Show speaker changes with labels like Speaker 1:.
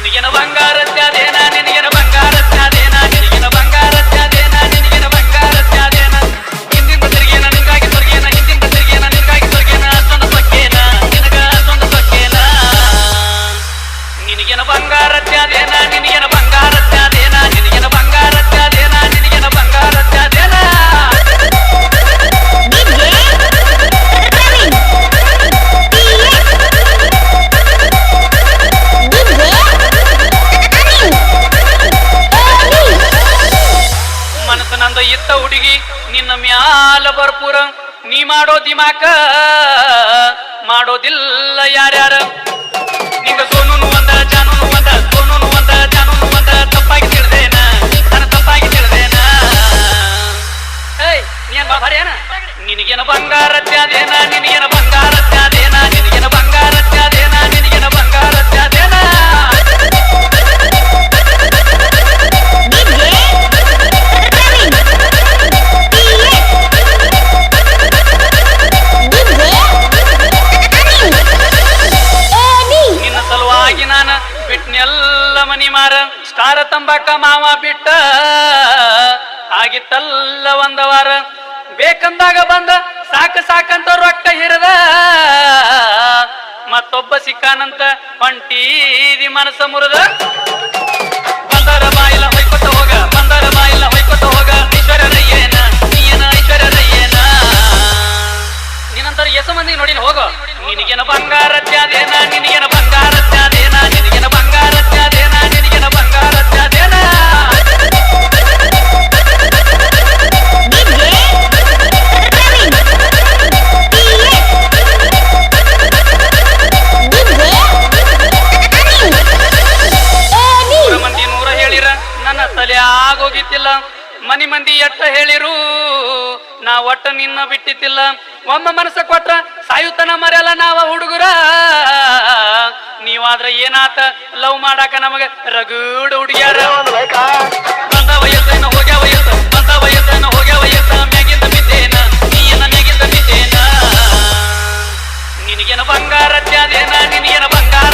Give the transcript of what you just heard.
Speaker 1: ನಿನಗೇನ ಬಂಗಾರ ತ್ಯಾದೇನ ನಿನಗೇನ ಬಂಗಾರ ತ್ಯಾದೇನ ನಿನಗೇನ ಬಂಗಾರ ತ್ಯಾದೇನ ನಿನಗೇನ ಬಂಗಾರ ತ್ಯಾದೇನ ಹಿಂದಿಂದ ತಿರುಗೇನ ನಿನಗಾಗಿ ತೊರ್ಗೇನ ಹಿಂದಿಂದ ತಿರುಗೇನ ನಿನಗಾಗಿ ತೊರ್ಗೇನ ಅಷ್ಟೊಂದು ಸೊಕ್ಕೇನ ನಿನಗ ಅಷ್ಟೊಂದು ಸೊಕ್ಕೇನ ನಿನಗೇನ ಬಂಗಾರ ತ್ಯಾದೇನ ನಿನಗೇನ ಬಂಗಾರ ತ್ಯಾದೇನ ನಿನಗೇನ ಬಂಗಾರ ತ್ಯಾದೇನ ನಿನಗೇನ ಬಂಗಾರ ತ್ಯಾದೇನ ನಂದು ಇತ್ತ ಹುಡುಗಿ ನಿನ್ನ ಮ್ಯಾಲ ಬರ್ಪುರ ನೀ ಮಾಡೋ ದಿಮಾಕ ಮಾಡೋದಿಲ್ಲ ಯಾರ್ಯಾರ ನಿಂಗ ಸೋನು ಒಂದ ಜಾನೂನು ಒಂದ ಸೋನು ಒಂದ ಜಾನೂನು ಒಂದ ತಪ್ಪಾಗಿ ತಿಳಿದೇನ ನಾನು ತಪ್ಪಾಗಿ ತಿಳಿದೇನ ಏಯ್ ನೀನ್ ಬಾ ಬರೇನ ನಿನಗೇನ ಬಂಗಾರ ತ್ಯಾದೇನ ನಿನಗೇನ ಬಂಗಾರ ತ್ಯಾದೇನ ನಿನಗೇನ ಬಂಗಾರ ತ್ಯಾದೇನ ನಿನಗೇನ ಬಂಗಾರ ತ್ಯಾದೇನ ಬಿಟ್ನೆಲ್ಲ ಮನಿ ಮಾರ ಸ್ಟಾರ ತಂಬಾಕ ಮಾವ ಬಿಟ್ಟ ಆಗಿತ್ತಲ್ಲ ಒಂದ ವಾರ ಬೇಕಂದಾಗ ಬಂದ ಸಾಕ ಸಾಕಂತ ರೊಕ್ಕ ಹಿರದ ಮತ್ತೊಬ್ಬ ಸಿಕ್ಕಾನಂತ ಹೊಂಟೀದಿ ಮನಸ್ಸ ಮುರದ ಬಂದರ ಬಾಯಿಲ ಹೊಯ್ಕೊತ ಹೋಗ ಬಂದರ ಬಾಯಿಲ ಹೊಯ್ಕೊತ ಹೋಗ ಐಶ್ವರ್ಯ ರಯ್ಯೇನ ನೀನ ಐಶ್ವರ್ಯ ರಯ್ಯೇನ ನೀನಂತರ ಎಸ ಮಂದಿ ನೋಡಿನ ಹೋಗ ನಿನಗೇನ ಬಂಗಾರ ತ್ಯಾದೇನ ನಿನಗೇನ ಬಂಗಾರ ತ್ಯಾದೇನ ನಿನಗೇನ ಬಂಗಾರ ತ್ಯಾದೇನ ನಿನಗೇನ ಬಂಗಾರ ತ್ಯಾದೇನ ಮಂದಿ ನೂರ ಹೇಳಿರ ನನ್ನ ತಲೆ ಆಗೋಗಿತ್ತಿಲ್ಲ ಮನಿ ಮಂದಿ ಎಟ್ಟ ಹೇಳಿರು ನಾ ಒಟ್ಟ ನಿನ್ನ ಬಿಟ್ಟಿತ್ತಿಲ್ಲ ಒಮ್ಮ ಮನಸ್ಸ ಕೊಟ್ರ ಸಾಯುತನ ಮರೆಯಲ್ಲ ನಾವ ಹುಡುಗರ ನೀವಾದ್ರ ಏನಾತ ಲವ್ ಮಾಡಾಕ ನಮಗ ರಗೂಡ್ ಹುಡುಗ್ಯಾರ ಬಂದ ವಯಸ್ಸೇನ ಹೋಗ್ಯ ವಯಸ್ಸ ಬಂದ ವಯಸ್ಸೇನ ಹೋಗ್ಯ ವಯಸ್ಸ ಮ್ಯಾಗಿಂದ ಬಿದ್ದೇನ ನೀನ ಮ್ಯಾಗಿಂದ ಬಿದ್ದೇನ ನಿನಗೇನ ಬಂಗಾರ ತ್ಯಾದೇನ ನಿನಗೇನ ಬಂಗಾರ